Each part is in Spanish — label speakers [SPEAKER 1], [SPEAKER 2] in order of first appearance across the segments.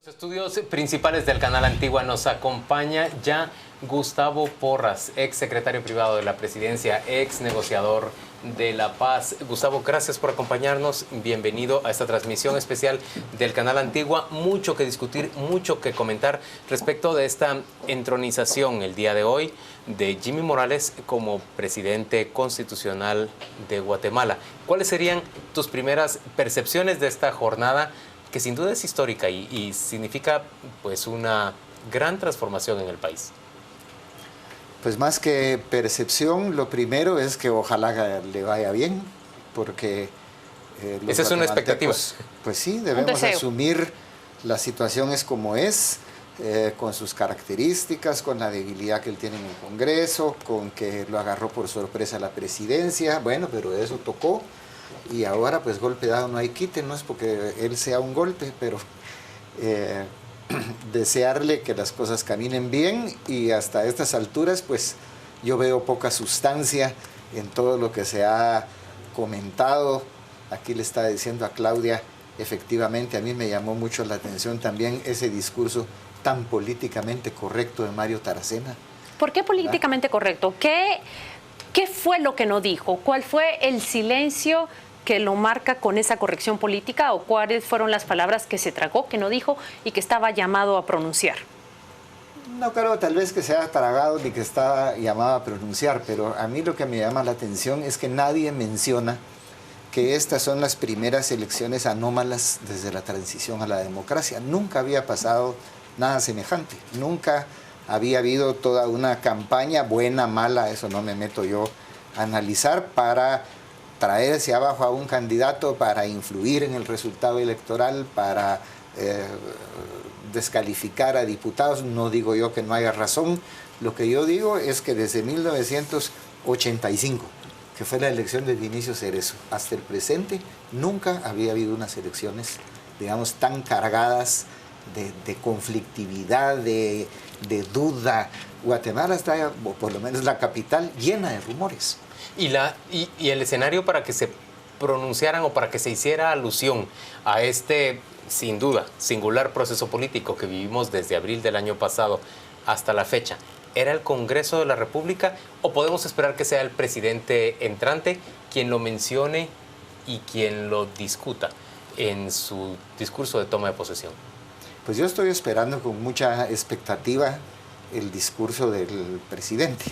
[SPEAKER 1] Los estudios principales del Canal Antigua nos acompaña ya Gustavo Porras, ex secretario privado de la presidencia, ex negociador de la paz. Gustavo, gracias por acompañarnos. Bienvenido a esta transmisión especial del Canal Antigua. Mucho que discutir, mucho que comentar respecto de esta entronización el día de hoy de Jimmy Morales como presidente constitucional de Guatemala. ¿Cuáles serían tus primeras percepciones de esta jornada, que sin duda es histórica y significa pues una gran transformación en el país?
[SPEAKER 2] Pues más que percepción, lo primero es que ojalá le vaya bien, porque
[SPEAKER 1] esa es una expectativa.
[SPEAKER 2] Pues sí, debemos asumir las situaciones como es, con sus características, con la debilidad que él tiene en el Congreso, con que lo agarró por sorpresa la presidencia. Bueno, pero eso tocó. Y ahora pues golpe dado no hay quite, no es porque él sea un golpe, pero desearle que las cosas caminen bien, y hasta estas alturas pues yo veo poca sustancia en todo lo que se ha comentado. Aquí le estaba diciendo a Claudia, efectivamente a mí me llamó mucho la atención también ese discurso tan políticamente correcto de Mario Taracena.
[SPEAKER 3] ¿Por qué políticamente correcto? ¿Qué fue lo que no dijo? ¿Cuál fue el silencio que lo marca con esa corrección política? ¿O cuáles fueron las palabras que se tragó, que no dijo y que estaba llamado a pronunciar?
[SPEAKER 2] No creo tal vez que se haya tragado ni que estaba llamado a pronunciar, pero a mí lo que me llama la atención es que nadie menciona que estas son las primeras elecciones anómalas desde la transición a la democracia. Nunca había pasado nada semejante, nunca había habido toda una campaña, buena, mala, eso no me meto yo a analizar, para traerse abajo a un candidato, para influir en el resultado electoral, para descalificar a diputados. No digo yo que no haya razón, lo que yo digo es que desde 1985, que fue la elección de Vinicio Cerezo, hasta el presente, nunca había habido unas elecciones, digamos, tan cargadas de conflictividad, de duda. Guatemala está, o por lo menos la capital, llena de rumores.
[SPEAKER 1] Y el escenario para que se pronunciaran o para que se hiciera alusión a este, sin duda, singular proceso político que vivimos desde abril del año pasado hasta la fecha, ¿era el Congreso de la República o podemos esperar que sea el presidente entrante quien lo mencione y quien lo discuta en su discurso de toma de posesión?
[SPEAKER 2] Pues yo estoy esperando con mucha expectativa el discurso del presidente.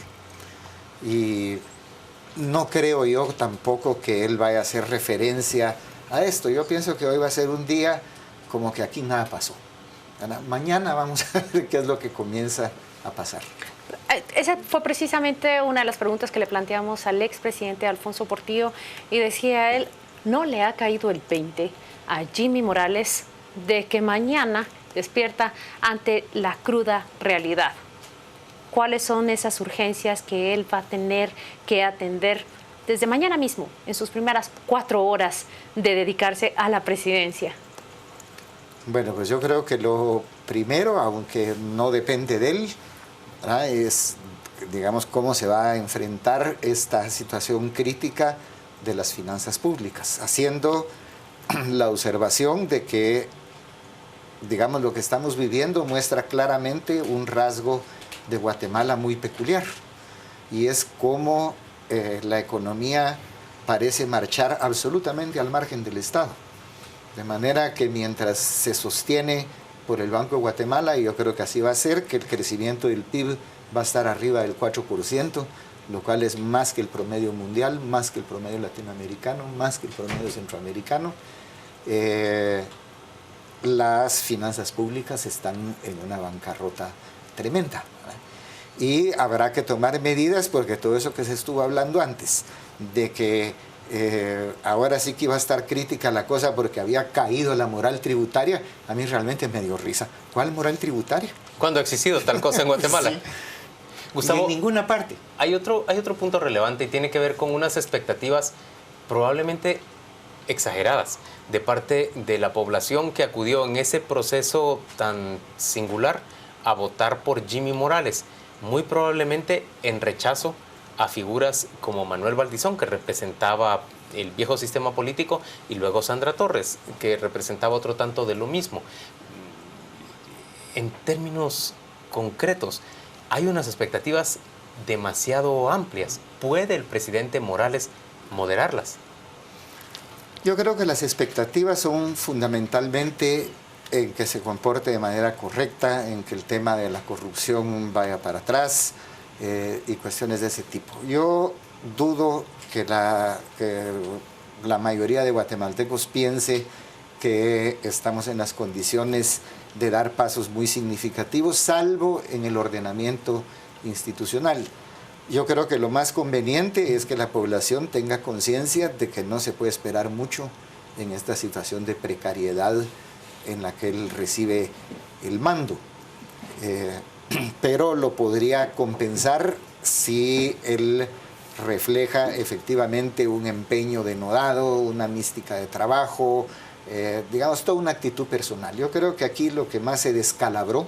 [SPEAKER 2] Y no creo yo tampoco que él vaya a hacer referencia a esto. Yo pienso que hoy va a ser un día como que aquí nada pasó. Mañana vamos a ver qué es lo que comienza a pasar.
[SPEAKER 3] Esa fue precisamente una de las preguntas que le planteamos al expresidente Alfonso Portillo, y decía él, no le ha caído el 20 a Jimmy Morales de que mañana despierta ante la cruda realidad. ¿Cuáles son esas urgencias que él va a tener que atender desde mañana mismo, en sus primeras 4 horas de dedicarse a la presidencia?
[SPEAKER 2] Bueno, pues yo creo que lo primero, aunque no depende de él, ¿verdad?, es, digamos, cómo se va a enfrentar esta situación crítica de las finanzas públicas, haciendo la observación de que, digamos, lo que estamos viviendo muestra claramente un rasgo de Guatemala muy peculiar, y es cómo la economía parece marchar absolutamente al margen del Estado, de manera que mientras se sostiene por el Banco de Guatemala, y yo creo que así va a ser, que el crecimiento del PIB va a estar arriba del 4%, lo cual es más que el promedio mundial, más que el promedio latinoamericano, más que el promedio centroamericano. Las finanzas públicas están en una bancarrota tremenda, ¿verdad? Y habrá que tomar medidas, porque todo eso que se estuvo hablando antes, de que ahora sí que iba a estar crítica la cosa porque había caído la moral tributaria, a mí realmente me dio risa. ¿Cuál moral tributaria?
[SPEAKER 1] ¿Cuándo ha existido tal cosa en Guatemala? Sí. Gustavo,
[SPEAKER 2] y en ninguna parte.
[SPEAKER 1] Hay otro punto relevante, y tiene que ver con unas expectativas probablemente exageradas de parte de la población que acudió en ese proceso tan singular a votar por Jimmy Morales, muy probablemente en rechazo a figuras como Manuel Valdizón, que representaba el viejo sistema político, y luego Sandra Torres, que representaba otro tanto de lo mismo. en términos concretos, hay unas expectativas demasiado amplias. ¿Puede el presidente Morales moderarlas?
[SPEAKER 2] Yo creo que las expectativas son fundamentalmente en que se comporte de manera correcta, en que el tema de la corrupción vaya para atrás y cuestiones de ese tipo. Yo dudo que la mayoría de guatemaltecos piense que estamos en las condiciones de dar pasos muy significativos, salvo en el ordenamiento institucional. Yo creo que lo más conveniente es que la población tenga conciencia de que no se puede esperar mucho en esta situación de precariedad en la que él recibe el mando. Pero lo podría compensar si él refleja efectivamente un empeño denodado, una mística de trabajo, digamos, toda una actitud personal. Yo creo que aquí lo que más se descalabró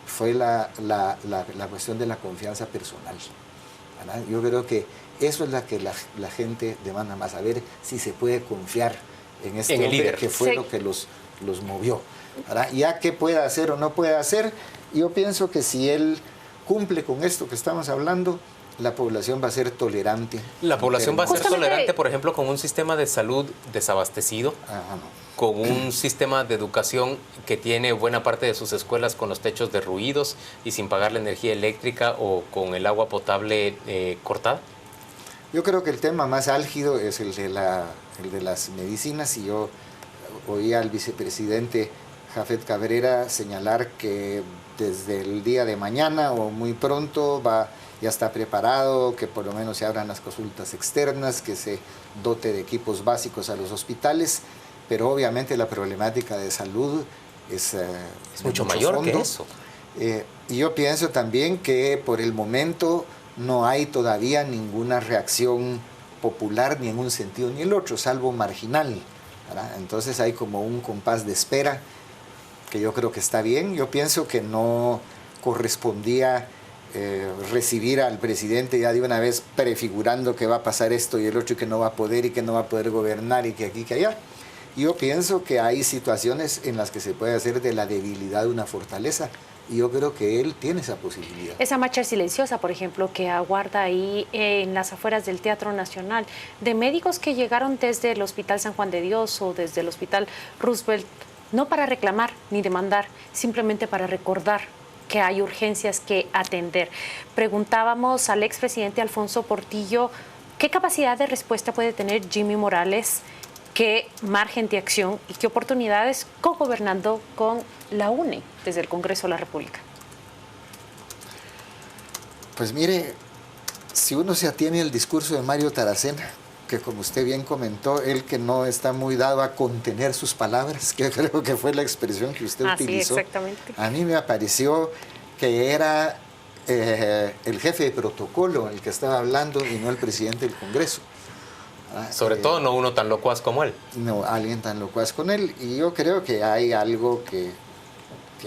[SPEAKER 2] fue la cuestión de la confianza personal, ¿verdad? Yo creo que eso es la que la gente demanda más, saber si se puede confiar en este hombre líder, que fue lo que los movió, ¿verdad? Ya qué puede hacer o no puede hacer, yo pienso que si él cumple con esto que estamos hablando, la población va a ser tolerante.
[SPEAKER 1] La población va a ser tolerante, por ejemplo, con un sistema de salud desabastecido, con un sistema de educación que tiene buena parte de sus escuelas con los techos derruidos y sin pagar la energía eléctrica o con el agua potable cortada.
[SPEAKER 2] Yo creo que el tema más álgido es el de las medicinas, y yo oí al vicepresidente Jafet Cabrera señalar que desde el día de mañana o muy pronto ya está preparado, que por lo menos se abran las consultas externas, que se dote de equipos básicos a los hospitales, pero obviamente la problemática de salud es
[SPEAKER 1] mucho mayor fondo. Que eso.
[SPEAKER 2] Y yo pienso también que por el momento no hay todavía ninguna reacción popular ni en un sentido ni el otro, salvo marginal, ¿verdad? Entonces hay como un compás de espera que yo creo que está bien. Yo pienso que no correspondía recibir al presidente ya de una vez prefigurando que va a pasar esto y el otro y que no va a poder gobernar y que aquí que allá. Yo pienso que hay situaciones en las que se puede hacer de la debilidad una fortaleza, y yo creo que él tiene esa posibilidad.
[SPEAKER 3] Esa marcha silenciosa, por ejemplo, que aguarda ahí en las afueras del Teatro Nacional, de médicos que llegaron desde el Hospital San Juan de Dios o desde el Hospital Roosevelt, no para reclamar ni demandar, simplemente para recordar que hay urgencias que atender. Preguntábamos al expresidente Alfonso Portillo qué capacidad de respuesta puede tener Jimmy Morales, qué margen de acción y qué oportunidades cogobernando con la UNE desde el Congreso de la República.
[SPEAKER 2] Pues mire, si uno se atiene al discurso de Mario Taracena, que como usted bien comentó, él que no está muy dado a contener sus palabras, que creo que fue la expresión que usted utilizó.
[SPEAKER 3] Sí, exactamente.
[SPEAKER 2] A mí me pareció que era el jefe de protocolo el que estaba hablando y no el presidente del Congreso.
[SPEAKER 1] Sobre todo no uno tan locuaz como él.
[SPEAKER 2] No, alguien tan locuaz con él. Y yo creo que hay algo que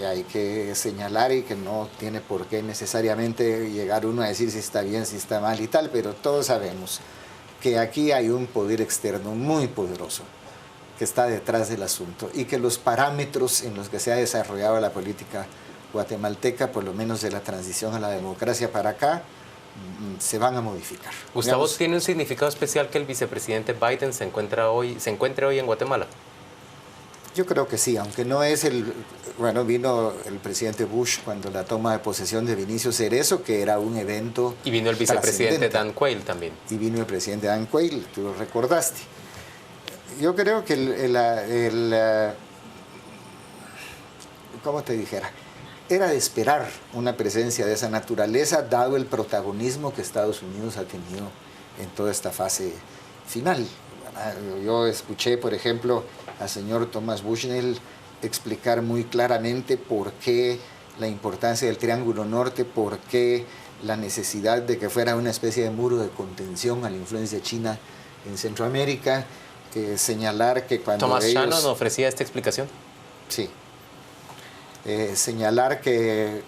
[SPEAKER 2] hay que señalar y que no tiene por qué necesariamente llegar uno a decir si está bien, si está mal y tal, pero todos sabemos que aquí hay un poder externo muy poderoso que está detrás del asunto y que los parámetros en los que se ha desarrollado la política guatemalteca, por lo menos de la transición a la democracia para acá, se van a modificar.
[SPEAKER 1] Gustavo, ¿tiene un significado especial que el vicepresidente Biden se encuentre hoy en Guatemala?
[SPEAKER 2] Yo creo que sí, aunque no es vino el presidente Bush cuando la toma de posesión de Vinicio Cerezo, que era un evento.
[SPEAKER 1] Y vino el vicepresidente Dan Quayle también.
[SPEAKER 2] Y vino el presidente Dan Quayle, tú lo recordaste. Yo creo que ¿cómo te dijera? Era de esperar una presencia de esa naturaleza, dado el protagonismo que Estados Unidos ha tenido en toda esta fase final. Yo escuché, por ejemplo, al señor Thomas Bushnell explicar muy claramente por qué la importancia del Triángulo Norte, por qué la necesidad de que fuera una especie de muro de contención a la influencia china en Centroamérica, señalar que cuando
[SPEAKER 1] Thomas Shannon ofrecía esta explicación.
[SPEAKER 2] Sí. Señalar que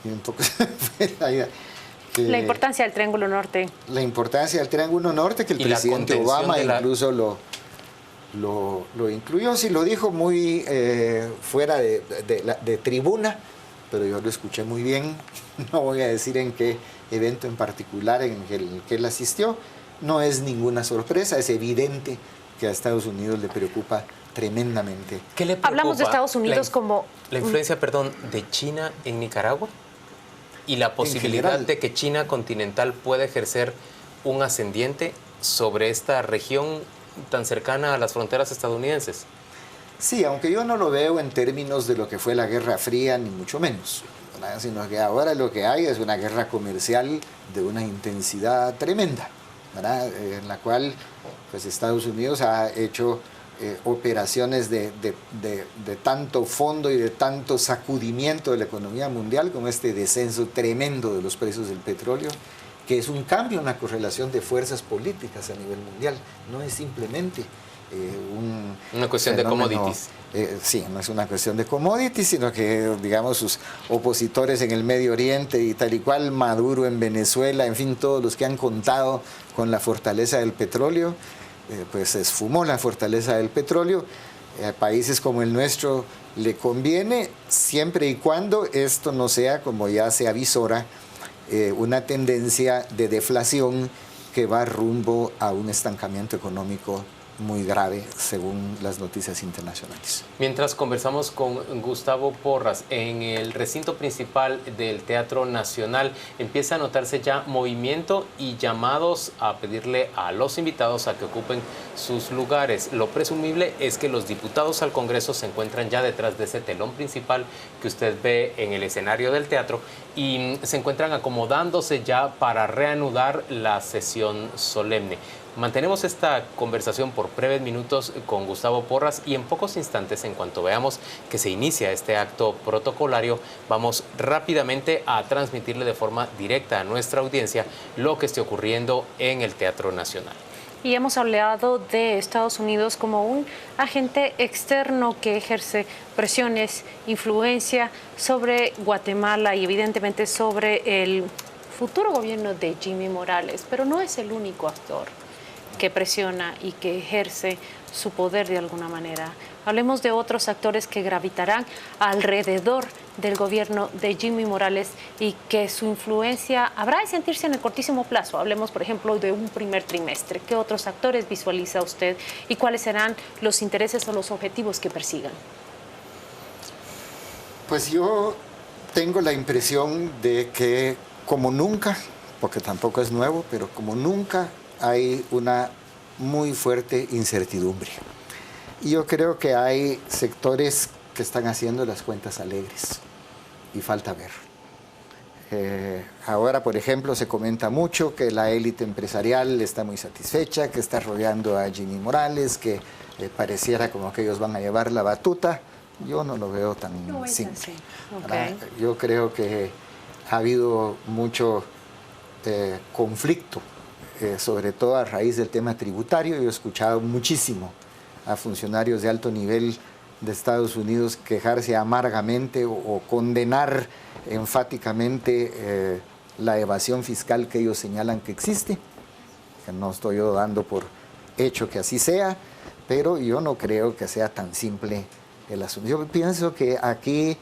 [SPEAKER 2] un poco
[SPEAKER 3] la importancia del Triángulo Norte.
[SPEAKER 2] La importancia del Triángulo Norte, que el presidente Obama incluso lo incluyó. Sí, lo dijo muy fuera de tribuna, pero yo lo escuché muy bien. No voy a decir en qué evento en particular en el que él asistió. No es ninguna sorpresa, es evidente que a Estados Unidos le preocupa tremendamente.
[SPEAKER 1] ¿Qué le preocupa?
[SPEAKER 3] Hablamos de Estados Unidos como...
[SPEAKER 1] La influencia, perdón, de China en Nicaragua y la posibilidad de que China continental pueda ejercer un ascendiente sobre esta región tan cercana a las fronteras estadounidenses.
[SPEAKER 2] Sí, aunque yo no lo veo en términos de lo que fue la Guerra Fría, ni mucho menos, ¿verdad? Sino que ahora lo que hay es una guerra comercial de una intensidad tremenda, ¿verdad? En la cual pues, Estados Unidos ha hecho operaciones de tanto fondo y de tanto sacudimiento de la economía mundial, con este descenso tremendo de los precios del petróleo, que es un cambio en la correlación de fuerzas políticas a nivel mundial, no es simplemente
[SPEAKER 1] una cuestión de commodities.
[SPEAKER 2] Sí, no es una cuestión de commodities, sino que, digamos, sus opositores en el Medio Oriente y tal y cual, Maduro en Venezuela, en fin, todos los que han contado con la fortaleza del petróleo, pues se esfumó la fortaleza del petróleo. A países como el nuestro le conviene, siempre y cuando esto no sea, como ya se avisora, una tendencia de deflación que va rumbo a un estancamiento económico muy grave, según las noticias internacionales.
[SPEAKER 1] Mientras conversamos con Gustavo Porras, en el recinto principal del Teatro Nacional empieza a notarse ya movimiento y llamados a pedirle a los invitados a que ocupen sus lugares. Lo presumible es que los diputados al Congreso se encuentran ya detrás de ese telón principal que usted ve en el escenario del teatro y se encuentran acomodándose ya para reanudar la sesión solemne. Mantenemos esta conversación por breves minutos con Gustavo Porras y en pocos instantes, en cuanto veamos que se inicia este acto protocolario, vamos rápidamente a transmitirle de forma directa a nuestra audiencia lo que esté ocurriendo en el Teatro Nacional.
[SPEAKER 3] Y hemos hablado de Estados Unidos como un agente externo que ejerce presiones, influencia sobre Guatemala y evidentemente sobre el futuro gobierno de Jimmy Morales, pero no es el único actor que presiona y que ejerce su poder de alguna manera. Hablemos de otros actores que gravitarán alrededor del gobierno de Jimmy Morales y que su influencia habrá de sentirse en el cortísimo plazo. Hablemos, por ejemplo, de un primer trimestre. ¿Qué otros actores visualiza usted y cuáles serán los intereses o los objetivos que persigan?
[SPEAKER 2] Pues yo tengo la impresión de que, como nunca, porque tampoco es nuevo, pero como nunca, hay una muy fuerte incertidumbre. Y yo creo que hay sectores que están haciendo las cuentas alegres y falta ver. Ahora, por ejemplo, se comenta mucho que la élite empresarial está muy satisfecha, que está rodeando a Jimmy Morales, que pareciera como que ellos van a llevar la batuta. Yo no lo veo tan simple.
[SPEAKER 3] Okay.
[SPEAKER 2] Yo creo que ha habido mucho conflicto, sobre todo a raíz del tema tributario. Yo he escuchado muchísimo a funcionarios de alto nivel de Estados Unidos quejarse amargamente o condenar enfáticamente la evasión fiscal que ellos señalan que existe, que no estoy yo dando por hecho que así sea, pero yo no creo que sea tan simple el asunto. Yo pienso que aquí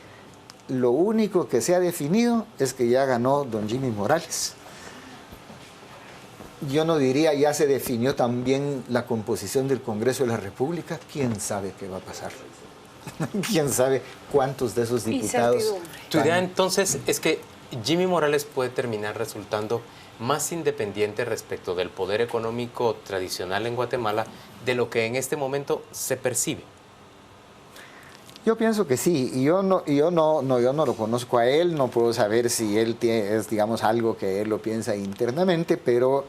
[SPEAKER 2] lo único que se ha definido es que ya ganó don Jimmy Morales. Yo no diría ya se definió también la composición del Congreso de la República. ¿Quién sabe qué va a pasar? ¿Quién sabe cuántos de esos diputados?
[SPEAKER 1] Tu idea entonces es que Jimmy Morales puede terminar resultando más independiente respecto del poder económico tradicional en Guatemala de lo que en este momento se percibe.
[SPEAKER 2] Yo pienso que sí, y yo no lo conozco a él, no puedo saber si él es, digamos, algo que él lo piensa internamente, pero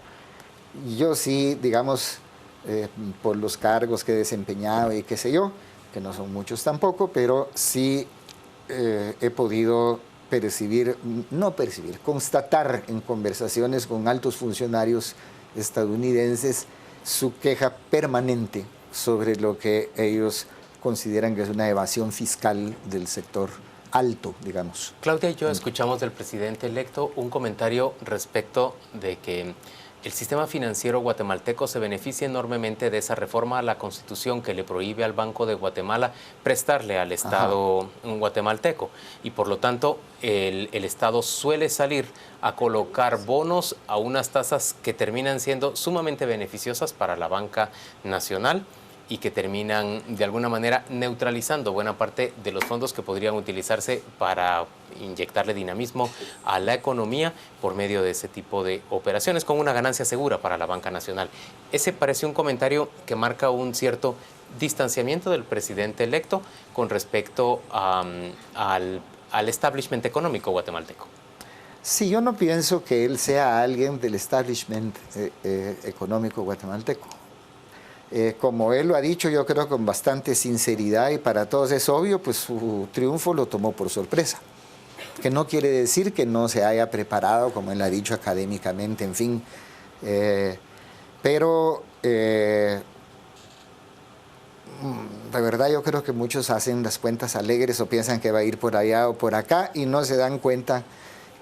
[SPEAKER 2] yo sí, digamos, por los cargos que he desempeñado y qué sé yo, que no son muchos tampoco, pero sí he podido constatar en conversaciones con altos funcionarios estadounidenses su queja permanente sobre lo que ellos consideran que es una evasión fiscal del sector alto, digamos.
[SPEAKER 1] Claudia y yo escuchamos del presidente electo un comentario respecto de que El sistema financiero guatemalteco se beneficia enormemente de esa reforma a la Constitución que le prohíbe al Banco de Guatemala prestarle al Estado guatemalteco. Y por lo tanto, el Estado suele salir a colocar bonos a unas tasas que terminan siendo sumamente beneficiosas para la banca nacional y que terminan de alguna manera neutralizando buena parte de los fondos que podrían utilizarse para inyectarle dinamismo a la economía por medio de ese tipo de operaciones con una ganancia segura para la banca nacional. Ese parece un comentario que marca un cierto distanciamiento del presidente electo con respecto al establishment económico guatemalteco.
[SPEAKER 2] Sí, yo no pienso que él sea alguien del establishment económico guatemalteco. Como él lo ha dicho, yo creo con bastante sinceridad y para todos es obvio, pues su triunfo lo tomó por sorpresa. Que no quiere decir que no se haya preparado, como él ha dicho, académicamente, en fin. Pero de verdad yo creo que muchos hacen las cuentas alegres o piensan que va a ir por allá o por acá y no se dan cuenta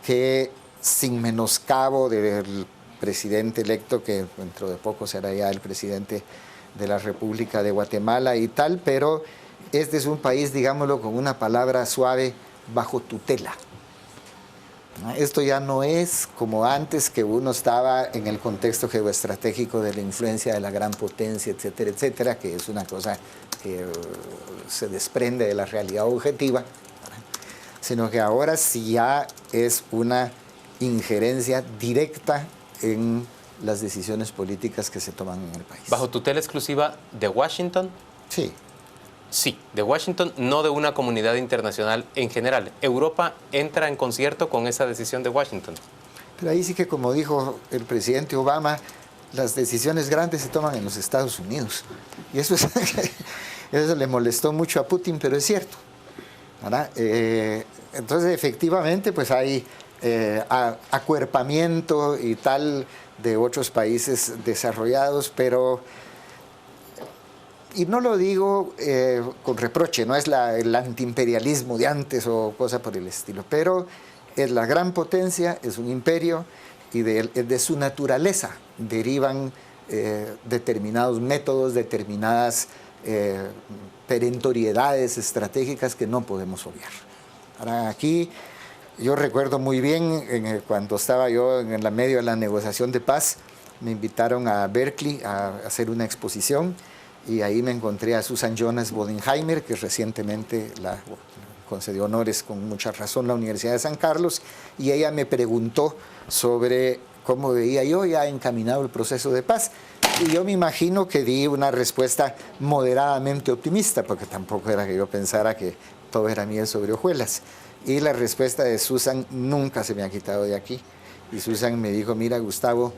[SPEAKER 2] que sin menoscabo del presidente electo, que dentro de poco será ya el presidente de la República de Guatemala y tal, pero este es un país, digámoslo con una palabra suave, bajo tutela. Esto ya no es como antes, que uno estaba en el contexto geoestratégico de la influencia de la gran potencia, etcétera, etcétera, que es una cosa que se desprende de la realidad objetiva, sino que ahora sí ya es una injerencia directa en las decisiones políticas que se toman en el país.
[SPEAKER 1] ¿Bajo tutela exclusiva de Washington?
[SPEAKER 2] Sí.
[SPEAKER 1] Sí, de Washington, no de una comunidad internacional en general. ¿Europa entra en concierto con esa decisión de Washington?
[SPEAKER 2] Pero ahí sí que, como dijo el presidente Obama, las decisiones grandes se toman en los Estados Unidos. Y eso, eso le molestó mucho a Putin, pero es cierto, ¿verdad? Entonces, efectivamente, pues hay acuerpamiento y tal de otros países desarrollados, pero, y no lo digo con reproche, no es el antiimperialismo de antes o cosa por el estilo, pero es la gran potencia, es un imperio y de su naturaleza derivan determinados métodos, determinadas perentoriedades estratégicas que no podemos obviar. Ahora, aquí yo recuerdo muy bien, cuando estaba yo en el medio de la negociación de paz, me invitaron a Berkeley a hacer una exposición y ahí me encontré a Susan Jonas Bodenheimer, que recientemente la concedió honores con mucha razón la Universidad de San Carlos, y ella me preguntó sobre cómo veía yo ya encaminado el proceso de paz. Y yo me imagino que di una respuesta moderadamente optimista, porque tampoco era que yo pensara que todo era miel sobre hojuelas. Y la respuesta de Susan nunca se me ha quitado de aquí. Y Susan me dijo, mira, Gustavo,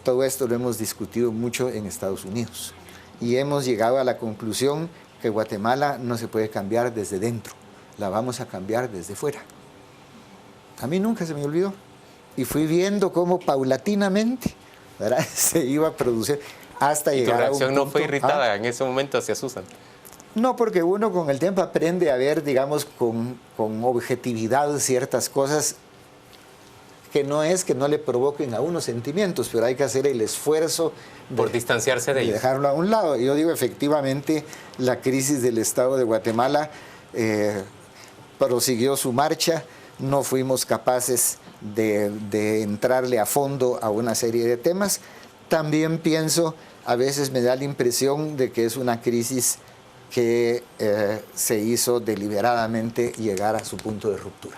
[SPEAKER 2] todo esto lo hemos discutido mucho en Estados Unidos. Y hemos llegado a la conclusión que Guatemala no se puede cambiar desde dentro, la vamos a cambiar desde fuera. A mí nunca se me olvidó. Y fui viendo cómo paulatinamente, ¿verdad?, se iba a producir hasta llegar a un punto.
[SPEAKER 1] ¿Tu reacción no fue irritada en ese momento hacia Susan?
[SPEAKER 2] No, porque uno con el tiempo aprende a ver, digamos, con objetividad ciertas cosas que no es que no le provoquen a uno sentimientos, pero hay que hacer el esfuerzo
[SPEAKER 1] por distanciarse de ellos.
[SPEAKER 2] Dejarlo a un lado. Yo digo, efectivamente, la crisis del Estado de Guatemala prosiguió su marcha, no fuimos capaces de entrarle a fondo a una serie de temas. También pienso, a veces me da la impresión de que es una crisis que se hizo deliberadamente llegar a su punto de ruptura.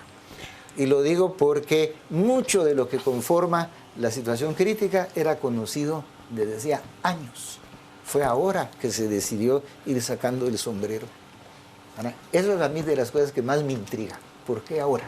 [SPEAKER 2] Y lo digo porque mucho de lo que conforma la situación crítica era conocido desde hacía años. Fue ahora que se decidió ir sacando el sombrero. Eso es a mí de las cosas que más me intriga. ¿Por qué ahora?